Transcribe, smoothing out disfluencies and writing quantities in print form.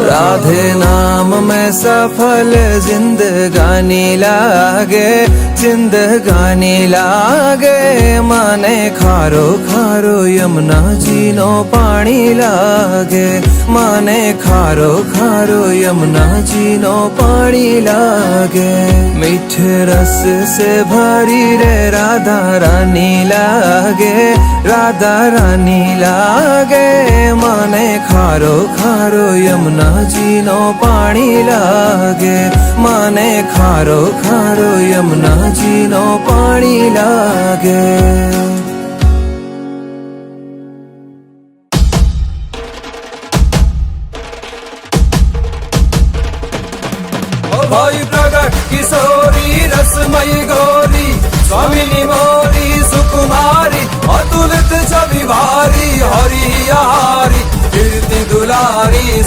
राधे नाम में सफल जिंदगानी लागे, जिंदगानी लागे। माने खारो खारो यमुना जी नो पानी लागे, माने खारो खारो यमुना जी नो पानी लागे। मीठे रस से भरी रे राधा रानी लागे, राधा रानी लागे। माने खारो खारो यमुना जी नो पानी लागे, माने खारो खारो यमुना जी नो पानी लागे। भाई प्रगट किशोरी रसमयी गौरी, स्वामिनी मोरी सुकुमारी, अतुलित छवि भारी, हरि हारी कीर्ति दुलारी।